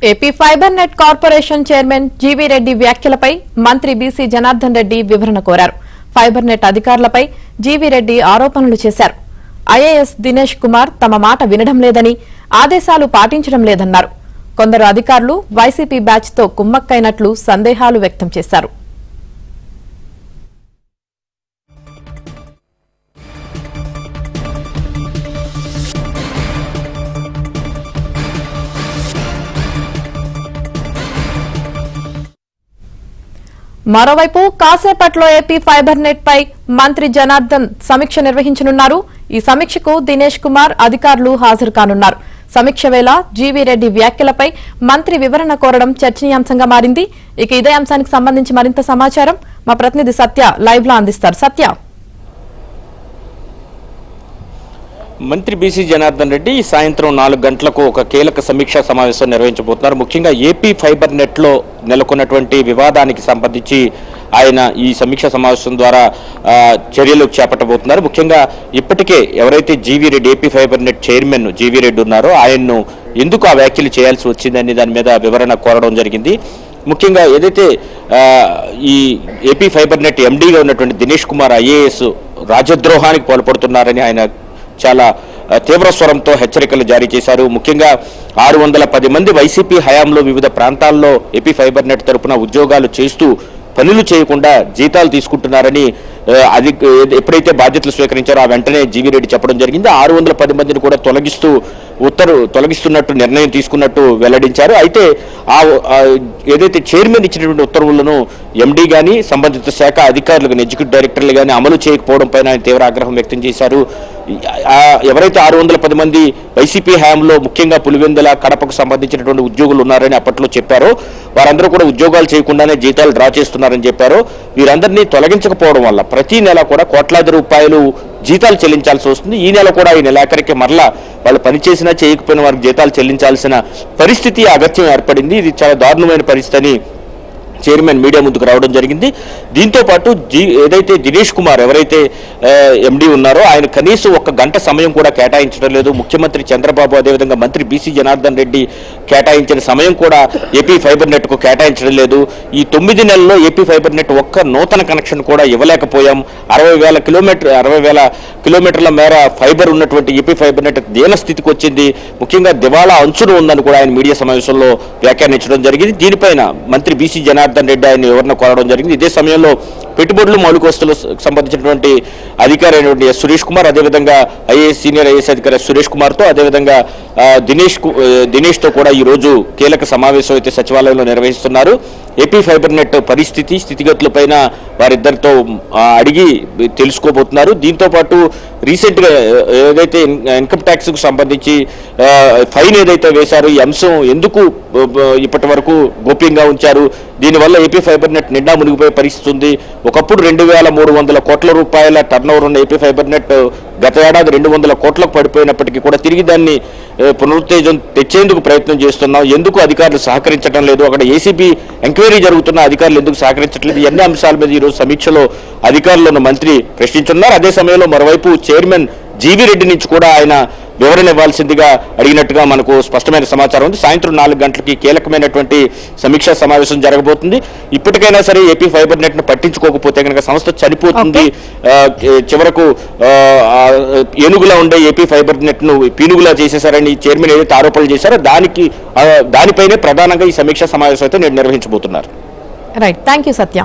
AP fibre net corporation chairman GV Reddy వ్యాఖ్యలపై మంత్రి BC Janardhan Reddy వివరణ కోరారు. ఫైబర్ నెట్ అధికారులపై జీవీ రెడ్డి ఆరోపణలు చేశారు. ఐఏఎస్ దినేష్ కుమార్ తమ మాట వినడం లేదని, ఆదేశాలు పాటించడం లేదన్నారు. కొందరు అధికారులు వైసీపీ బ్యాచ్ తో కుమ్మక్కైనట్లు సందేహాలు వ్యక్తం చేశారు. మరోవైపు కాసేపట్లో ఏపీ ఫైబర్ నెట్ పై మంత్రి జనార్దన్ సమీక్ష నిర్వహించనున్నారు. ఈ సమీక్షకు దినేష్ కుమార్ అధికారులు హాజరు కానున్నారు. సమీక్ష వేళ జీవీ రెడ్డి వ్యాఖ్యలపై మంత్రి వివరణ కోరడం చర్చనీయాంశంగా మారింది. ఇక ఇదే అంశానికి సంబంధించి మరింత సమాచారం మా ప్రతినిధి సత్య లైవ్ లో అందిస్తారు. సత్య, మంత్రి బీసీ జనార్దన్ రెడ్డి సాయంత్రం 4 గంటలకు ఒక కీలక సమీక్షా సమావేశం నిర్వహించబోతున్నారు. ముఖ్యంగా ఏపీ ఫైబర్ నెట్లో నెలకొన్నటువంటి వివాదానికి సంబంధించి ఆయన ఈ సమీక్షా సమావేశం ద్వారా చర్యలు చేపట్టబోతున్నారు. ముఖ్యంగా ఇప్పటికే ఎవరైతే GV Reddy AP fibre net chairman GV Reddy ఉన్నారో ఆయన్ను ఎందుకు ఆ వ్యాఖ్యలు చేయాల్సి వచ్చిందని దాని మీద వివరణ కోరడం జరిగింది. ముఖ్యంగా ఏదైతే ఈ ఏపీ ఫైబర్ నెట్ ఎండీగా ఉన్నటువంటి దినేష్ కుమార్ ఐఏఎస్ రాజద్రోహానికి పాల్పడుతున్నారని ఆయన చాలా తీవ్ర స్వరంతో హెచ్చరికలు జారీ చేశారు. ముఖ్యంగా 610 మంది వైసీపీ హయాంలో వివిధ ప్రాంతాల్లో ఏపీ ఫైబర్ నెట్ తరపున ఉద్యోగాలు చేస్తూ పనులు చేయకుండా జీతాలు తీసుకుంటున్నారని అది ఎప్పుడైతే బాధ్యతలు స్వీకరించారో ఆ వెంటనే జీవీ రెడ్డి చెప్పడం జరిగింది. 610 మందిని కూడా తొలగిస్తున్నట్టు నిర్ణయం తీసుకున్నట్టు వెల్లడించారు. అయితే ఏదైతే చైర్మన్ ఇచ్చినటువంటి ఉత్తర్వులను ఎండీ కానీ సంబంధిత శాఖ అధికారులు కానీ ఎగ్జిక్యూటివ్ డైరెక్టర్లు కానీ అమలు చేయకపోవడం పైన ఆయన తీవ్ర ఆగ్రహం వ్యక్తం చేశారు. ఎవరైతే 610 మంది వైసీపీ హయాంలో ముఖ్యంగా పులివెందుల కడపకు సంబంధించినటువంటి ఉద్యోగులు ఉన్నారని అప్పట్లో చెప్పారో వారందరూ కూడా ఉద్యోగాలు చేయకుండానే జీతాలు డ్రా చేస్తున్నారని చెప్పారో వీరందరినీ తొలగించకపోవడం వల్ల ప్రతి నెల కూడా కోట్లాది రూపాయలు జీతాలు చెల్లించాల్సి వస్తుంది. ఈ నెల కూడా ఈ నెలాఖరికి మరలా వాళ్ళు పనిచేసినా చేయకపోయిన వారికి జీతాలు చెల్లించాల్సిన పరిస్థితి అగత్యం ఏర్పడింది. ఇది చాలా దారుణమైన పరిస్థితి అని చైర్మన్ మీడియా ముందుకు రావడం జరిగింది. దీంతో పాటు ఏదైతే దినేష్ కుమార్ ఎవరైతే ఎండీ ఉన్నారో ఆయన కనీసం 1 గంట సమయం కూడా కేటాయించడం లేదు. ముఖ్యమంత్రి చంద్రబాబు అదేవిధంగా మంత్రి బీసీ జనార్దన్ రెడ్డి కేటాయించిన సమయం కూడా ఏపీ ఫైబర్ నెట్ కు కేటాయించడం లేదు. ఈ 9 నెలల్లో ఏపీ ఫైబర్ నెట్ ఒక్క నూతన కనెక్షన్ కూడా ఇవ్వలేకపోయాం. 60,000 కిలోమీటర్ల మేర ఫైబర్ ఉన్నటువంటి ఏపీ ఫైబర్ నెట్ దీన స్థితికి వచ్చింది. ముఖ్యంగా దివాళా అంచును ఉందని కూడా ఆయన మీడియా సమావేశంలో వ్యాఖ్యానించడం జరిగింది. దీనిపైన మంత్రి బీసీ జనార్దన్ రెడ్డి ఆయన వివరణ కోరడం జరిగింది. ఇదే సమయంలో పెట్టుబడులు మౌలిక వస్తువులకు సంబంధించినటువంటి అధికారి అయినటువంటి సురేష్ కుమార్ అదేవిధంగా సీనియర్ ఐఏఎస్ అధికారి సురేష్ కుమార్తో అదేవిధంగా దినేష్తో కూడా ఈరోజు కీలక సమావేశం అయితే సచివాలయంలో నిర్వహిస్తున్నారు. ఏపీ ఫైబర్ నెట్ స్థితిగతులపైన వారిద్దరితో అడిగి తెలుసుకోబోతున్నారు. దీంతో పాటు రీసెంట్గా ఏదైతే ఇన్కమ్ ట్యాక్స్ కు సంబంధించి ఫైన్ ఏదైతే వేశారో ఈ అంశం ఎందుకు ఇప్పటి వరకు గోప్యంగా ఉంచారు, దీనివల్ల ఏపీ ఫైబర్ నెట్ నిండా మునిగిపోయే పరిస్థితి ఉంది. ఒకప్పుడు 2,300 కోట్ల రూపాయల టర్నోవర్ ఉన్న ఏపీ ఫైబర్ నెట్ గత ఏడాది 200 కోట్లకు పడిపోయినప్పటికీ కూడా తిరిగి దాన్ని పునరుత్తేజం తెచ్చేందుకు ప్రయత్నం చేస్తున్నాం. ఎందుకు అధికారులు సహకరించడం లేదు, అక్కడ ఏసీబీ ఎంక్వైరీ జరుగుతున్న అధికారులు ఎందుకు సహకరించట్లేదు, ఎన్ని అంశాల మీద ఈరోజు సమీక్షలో అధికారులను మంత్రి ప్రశ్నించున్నారు. అదే సమయంలో మరోవైపు చైర్మన్ జీవీ రెడ్డి నుంచి కూడా ఆయన వివరణ ఇవ్వాల్సిందిగా అడిగినట్టుగా మనకు స్పష్టమైన సమాచారం ఉంది. సాయంత్రం 4 గంటలకి కీలకమైనటువంటి సమీక్షా సమావేశం జరగబోతుంది. ఇప్పటికైనా సరే ఏపీ ఫైబర్ నెట్ ను పట్టించుకోకపోతే కనుక సంస్థ చనిపోతుంది. చివరకు ఏనుగులా ఉండే ఏపీ ఫైబర్ నెట్ ను పీనుగులా చేసేశారని చైర్మన్ ఏదైతే ఆరోపణలు చేశారో దానిపైనే ప్రధానంగా ఈ సమీక్షా సమావేశం అయితే నిర్వహించబోతున్నారు. Right, thank you Satya.